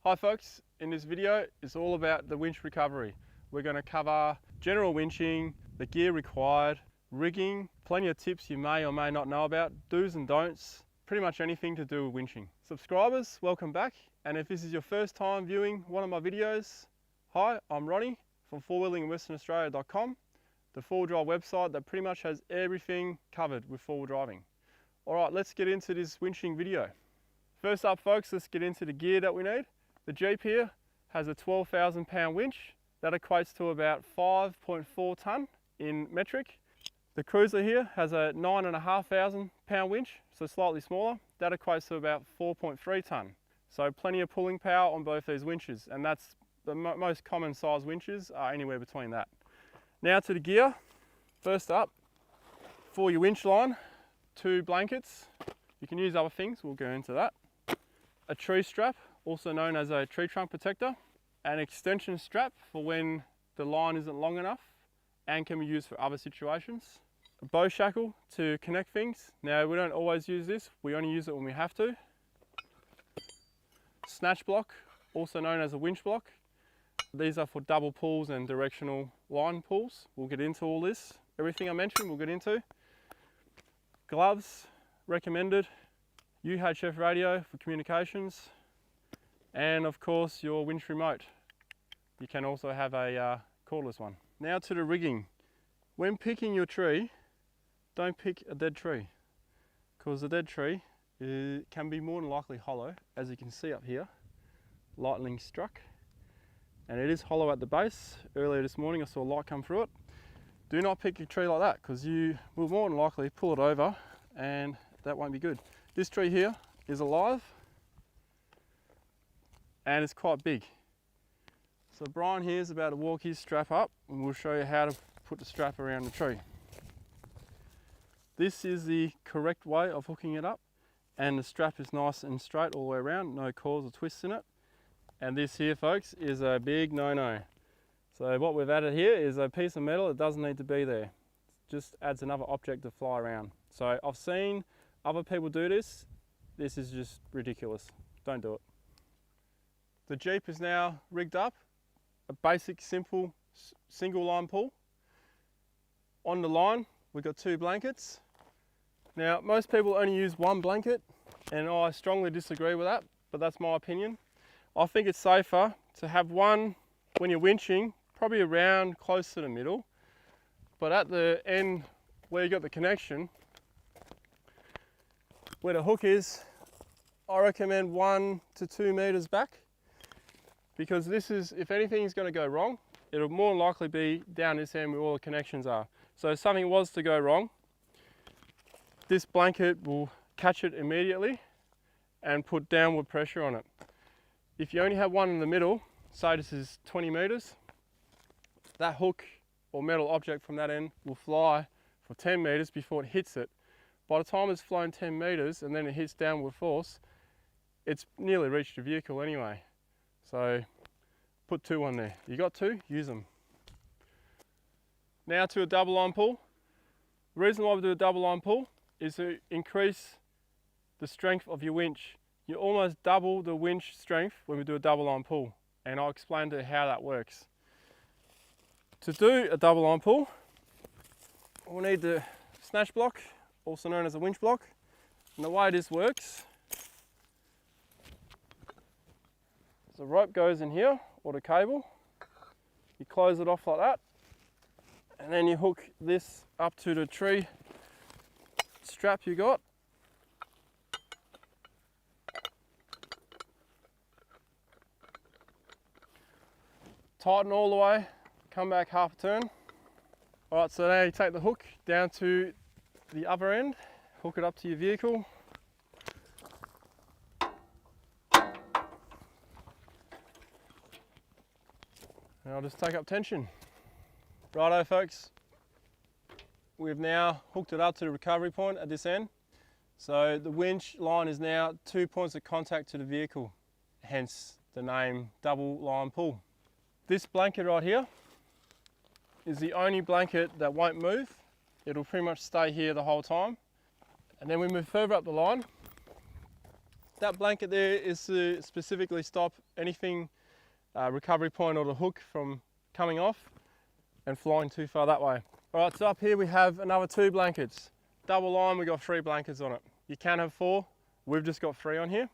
Hi folks, in this video it's all about the winch recovery. We're going to cover general winching, the gear required, rigging, plenty of tips you may or may not know about, do's and don'ts, pretty much anything to do with winching. Subscribers, welcome back, and if this is your first time viewing one of my videos, hi, I'm Ronnie from fourwheelingwesternaustralia.com, the four-wheel drive website that pretty much has everything covered with four-wheel driving. Alright, let's get into this winching video. First up folks, let's get into the gear that we need. The Jeep here has a 12,000 pound winch. That equates to about 5.4 tonne in metric. The Cruiser here has a 9,500 pound winch, so slightly smaller. That equates to about 4.3 tonne. So plenty of pulling power on both these winches, and that's the most common size winches are anywhere between that. Now to the gear. First up, for your winch line, 2 blankets. You can use other things, we'll go into that. A tree strap, also known as a tree trunk protector, an extension strap for when the line isn't long enough and can be used for other situations. A bow shackle to connect things. Now we don't always use this, we only use it when we have to. Snatch block, also known as a winch block. These are for double pulls and directional line pulls. We'll get into all this. Everything I mentioned we'll get into. Gloves, recommended. UHF radio for communications. And of course your winch remote. You can also have a cordless one. Now to the rigging. When picking your tree, don't pick a dead tree, because a dead tree can be more than likely hollow, as you can see up here, lightning struck. And it is hollow at the base. Earlier this morning I saw light come through it. Do not pick a tree like that, because you will more than likely pull it over and that won't be good. This tree here is alive and it's quite big. So Brian here is about to walk his strap up and we'll show you how to put the strap around the tree. This is the correct way of hooking it up, and the strap is nice and straight all the way around, no coils or twists in it. And this here folks is a big no-no. So what we've added here is a piece of metal that doesn't need to be there. It just adds another object to fly around. So I've seen other people do this. This is just ridiculous. Don't do it. The Jeep is now rigged up. A basic, simple, single line pull. On the line, we've got 2 blankets. Now, most people only use 1 blanket, and I strongly disagree with that, but that's my opinion. I think it's safer to have one when you're winching, probably around close to the middle, but at the end where you got the connection, where the hook is, I recommend 1 to 2 meters back, because this is, if anything is going to go wrong, it'll more than likely be down this end where all the connections are. So if something was to go wrong, this blanket will catch it immediately and put downward pressure on it. If you only have one in the middle, say this is 20 meters, that hook or metal object from that end will fly for 10 meters before it hits it. By the time it's flown 10 meters and then it hits downward force, it's nearly reached the vehicle anyway. So put 2 on there. You got 2, use them. Now to a double line pull. The reason why we do a double line pull is to increase the strength of your winch. You almost double the winch strength when we do a double line pull, and I'll explain to you how that works. To do a double line pull, we'll need the snatch block, also known as a winch block. And the way this works, the rope goes in here, or the cable. You close it off like that, and then you hook this up to the tree strap you got. Tighten all the way, come back half a turn. Alright, so now you take the hook down to the other end, hook it up to your vehicle. And I'll just take up tension. Righto folks, we've now hooked it up to the recovery point at this end. So the winch line is now 2 points of contact to the vehicle, hence the name double line pull. This blanket right here is the only blanket that won't move. It'll pretty much stay here the whole time. And then we move further up the line. That blanket there is to specifically stop anything, recovery point or the hook from coming off and flying too far that way. All right, so up here we have another 2 blankets. Double line, we got 3 blankets on it. You can have 4, we've just got 3 on here.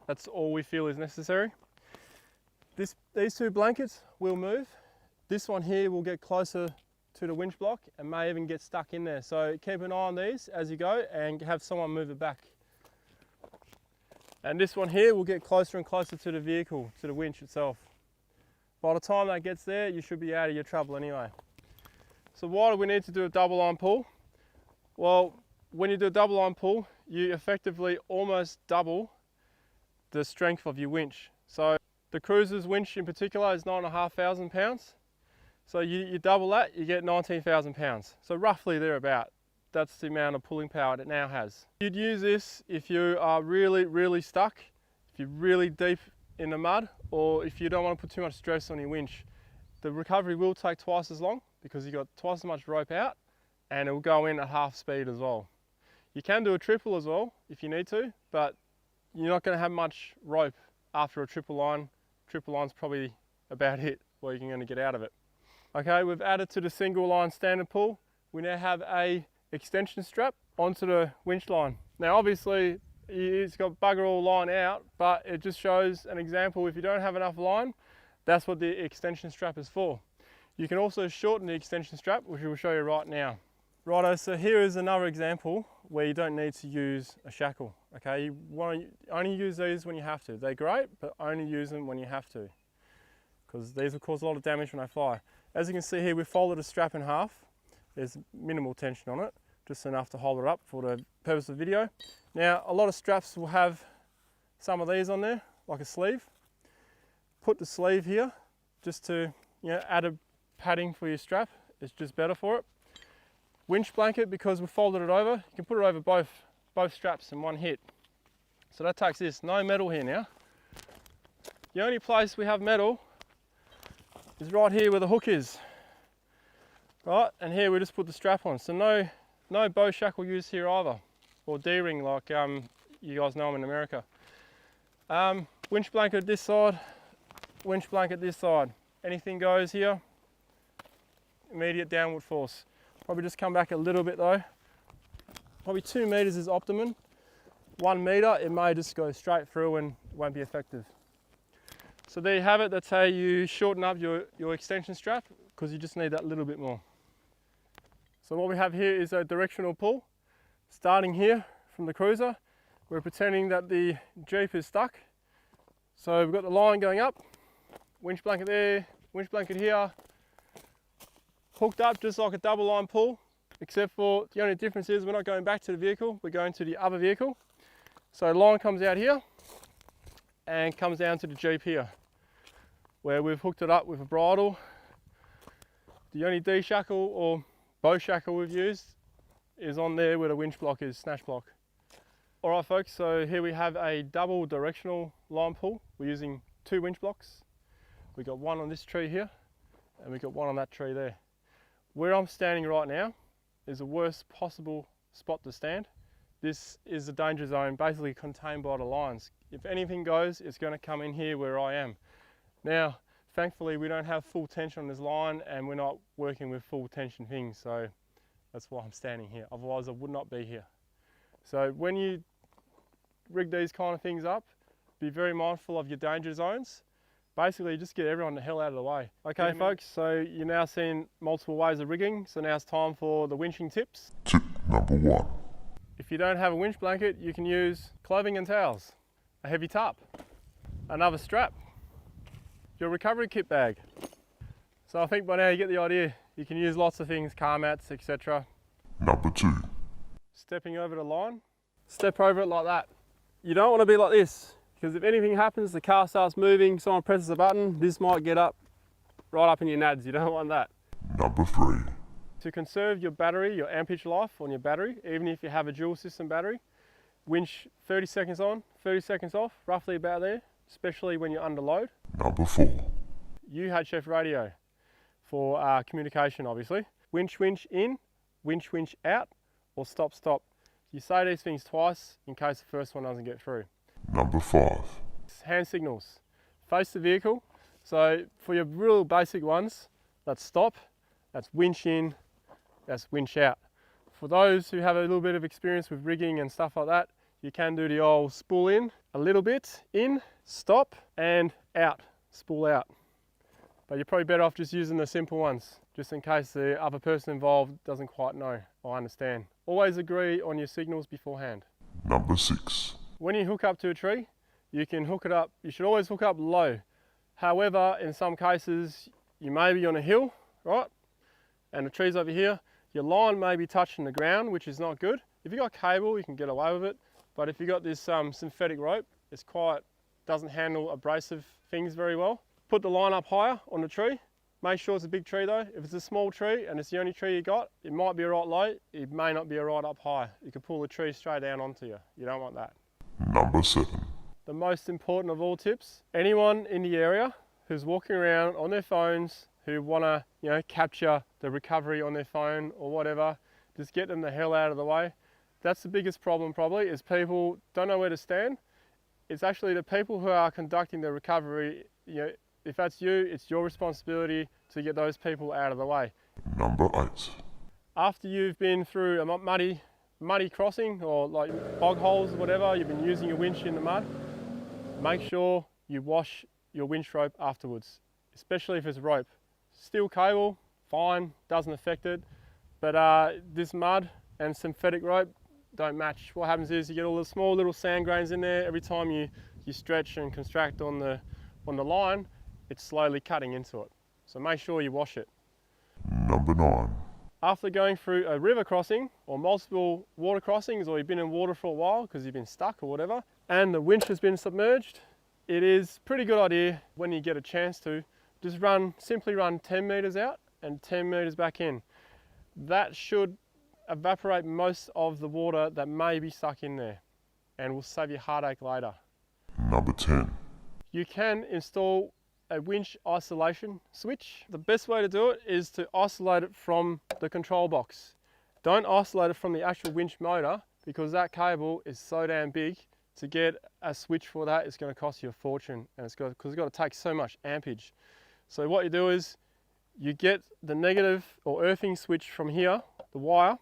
That's all we feel is necessary. These 2 blankets will move. This one here will get closer to the winch block and may even get stuck in there. So keep an eye on these as you go and have someone move it back. And this one here will get closer and closer to the vehicle, to the winch itself. By the time that gets there, you should be out of your trouble anyway. So why do we need to do a double line pull? Well, when you do a double line pull, you effectively almost double the strength of your winch. So the Cruiser's winch in particular is 9,500 pounds. So you double that, you get 19,000 pounds. So roughly thereabout. That's the amount of pulling power it now has. You'd use this if you are really, really stuck, if you're really deep in the mud, or if you don't want to put too much stress on your winch. The recovery will take twice as long because you've got twice as much rope out and it will go in at half speed as well. You can do a triple as well if you need to, but you're not going to have much rope after a triple line. Triple line's probably about it, what you're going to get out of it. Okay, we've added to the single line standard pull. We now have a extension strap onto the winch line. Now obviously it's got bugger all line out, but it just shows an example. If you don't have enough line, that's what the extension strap is for. You can also shorten the extension strap, which we will show you right now. Righto, so here is another example where you don't need to use a shackle. Okay, you want to only use these when you have to. They're great, but only use them when you have to, because these will cause a lot of damage when they fly. As you can see here, we've folded a strap in half. There's minimal tension on it, just enough to hold it up for the purpose of the video. Now, a lot of straps will have some of these on there, like a sleeve. Put the sleeve here, just to add a padding for your strap. It's just better for it. Winch blanket, because we folded it over, you can put it over both straps in one hit. So that takes this, no metal here now. The only place we have metal is right here where the hook is. Right, and here we just put the strap on. So no bow shackle used here either, or D-ring like you guys know them in America. Winch blanket this side, winch blanket this side. Anything goes here, immediate downward force. Probably just come back a little bit though. Probably 2 meters is optimum. 1 meter, it may just go straight through and won't be effective. So there you have it. That's how you shorten up your extension strap, because you just need that little bit more. So what we have here is a directional pull. Starting here from the Cruiser, we're pretending that the Jeep is stuck. So we've got the line going up, winch blanket there, winch blanket here, hooked up just like a double line pull, except for the only difference is we're not going back to the vehicle, we're going to the other vehicle. So line comes out here and comes down to the Jeep here, where we've hooked it up with a bridle. The only D-shackle or bow shackle we've used is on there where the winch block is, snatch block. All right folks, so here we have a double directional line pull. We're using 2 winch blocks. We got one on this tree here and we got one on that tree there. Where I'm standing right now is the worst possible spot to stand. This is the danger zone, basically contained by the lines. If anything goes, it's going to come in here where I am. Now, thankfully we don't have full tension on this line and we're not working with full tension things, so that's why I'm standing here. Otherwise I would not be here. So when you rig these kind of things up, be very mindful of your danger zones. Basically just get everyone the hell out of the way. Okay folks, so you're now seeing multiple ways of rigging, so now it's time for the winching tips. Tip number 1. If you don't have a winch blanket, you can use clothing and towels, a heavy tarp, another strap, your recovery kit bag. So I think by now you get the idea. You can use lots of things, car mats, etc. Number 2. Stepping over the line, step over it like that. You don't want to be like this, because if anything happens, the car starts moving, someone presses a button, this might get up, right up in your nads. You don't want that. Number 3. To conserve your battery, your ampage life on your battery, even if you have a dual system battery, winch 30 seconds on, 30 seconds off, roughly about there, especially when you're under load. Number 4. UHF radio for communication, obviously. Winch in, winch out, or stop. You say these things twice in case the first one doesn't get through. Number 5. Hand signals. Face the vehicle. So for your real basic ones, that's stop, that's winch in, that's winch out. For those who have a little bit of experience with rigging and stuff like that, you can do the old spool in, a little bit in, stop, and out, spool out. But you're probably better off just using the simple ones, just in case the other person involved doesn't quite know or understand. Always agree on your signals beforehand. Number 6. When you hook up to a tree, you can hook it up, you should always hook up low. However, in some cases, you may be on a hill, right? And the tree's over here, your line may be touching the ground, which is not good. If you've got cable, you can get away with it. But if you've got this synthetic rope, doesn't handle abrasive things very well. Put the line up higher on the tree. Make sure it's a big tree though. If it's a small tree and it's the only tree you got, it might be right low, it may not be right up high. You can pull the tree straight down onto you. You don't want that. Number 7. The most important of all tips, anyone in the area who's walking around on their phones, who wanna, capture the recovery on their phone or whatever, just get them the hell out of the way. That's the biggest problem probably, is people don't know where to stand. It's actually the people who are conducting the recovery, if that's you, it's your responsibility to get those people out of the way. Number 8. After you've been through a muddy crossing or like bog holes or whatever, you've been using your winch in the mud, make sure you wash your winch rope afterwards, especially if it's rope. Steel cable, fine, doesn't affect it, but this mud and synthetic rope don't match. What happens is you get all the small little sand grains in there. Every time you stretch and contract on the line, it's slowly cutting into it. So make sure you wash it. Number 9. After going through a river crossing or multiple water crossings, or you've been in water for a while because you've been stuck or whatever, and the winch has been submerged, it is a pretty good idea when you get a chance to just simply run 10 meters out and 10 meters back in. That should evaporate most of the water that may be stuck in there and will save you heartache later. Number 10. You can install a winch isolation switch. The best way to do it is to isolate it from the control box. Don't isolate it from the actual winch motor, because that cable is so damn big. To get a switch for that is going to cost you a fortune, and because it's got to take so much ampage. So what you do is you get the negative or earthing switch from here, the wire,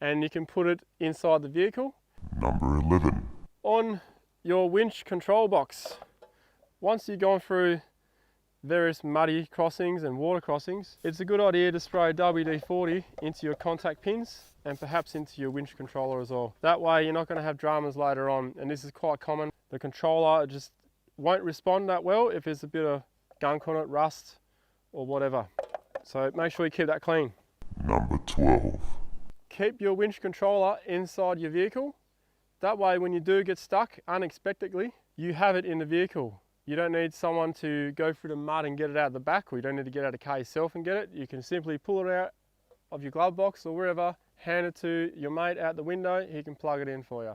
and you can put it inside the vehicle. Number 11. On your winch control box. Once you've gone through various muddy crossings and water crossings, it's a good idea to spray WD-40 into your contact pins and perhaps into your winch controller as well. That way you're not going to have dramas later on, and this is quite common. The controller just won't respond that well if there's a bit of gunk on it, rust or whatever. So make sure you keep that clean. Number 12. Keep your winch controller inside your vehicle. That way when you do get stuck unexpectedly, you have it in the vehicle. You don't need someone to go through the mud and get it out of the back, or you don't need to get out of the car yourself and get it. You can simply pull it out of your glove box or wherever, hand it to your mate out the window, he can plug it in for you.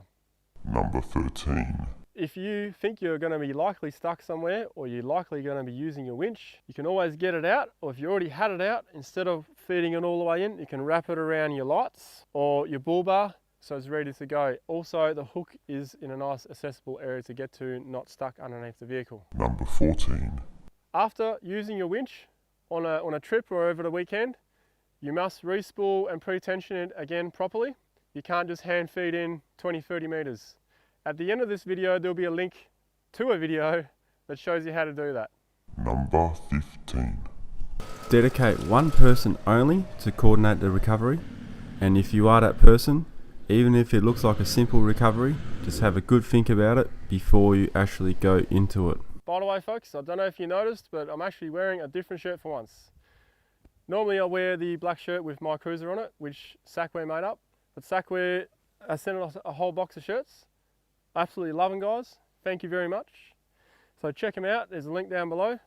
Number 13. If you think you're going to be likely stuck somewhere, or you're likely going to be using your winch, you can always get it out, or if you already had it out, instead of feeding it all the way in, you can wrap it around your lights or your bull bar so it's ready to go. Also, the hook is in a nice accessible area to get to, not stuck underneath the vehicle. Number 14. After using your winch on a trip or over the weekend, you must re-spool and pre-tension it again properly. You can't just hand feed in 20-30 meters. At the end of this video, there'll be a link to a video that shows you how to do that. Number 15. Dedicate one person only to coordinate the recovery, and if you are that person, even if it looks like a simple recovery, just have a good think about it before you actually go into it. By the way folks, I don't know if you noticed, but I'm actually wearing a different shirt for once. Normally I wear the black shirt with My Cruiser on it, which Sackware made up, but Sackware sent us a whole box of shirts. Absolutely love them, guys. Thank you very much. So check them out, there's a link down below.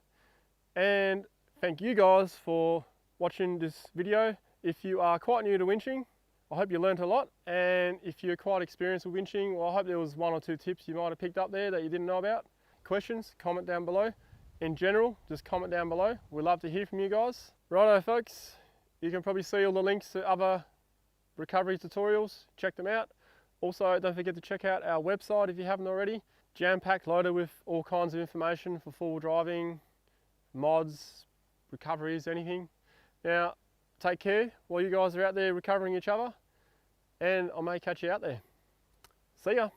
And thank you guys for watching this video. If you are quite new to winching, I hope you learned a lot, and if you're quite experienced with winching, well, I hope there was 1 or 2 tips you might have picked up there that you didn't know about. Questions, comment down below. In general, just comment down below. We'd love to hear from you guys. Righto folks, you can probably see all the links to other recovery tutorials. Check them out. Also, don't forget to check out our website if you haven't already, jam-packed, loaded with all kinds of information for full driving, mods, recoveries, anything. Now, take care while you guys are out there recovering each other, and I may catch you out there. See ya.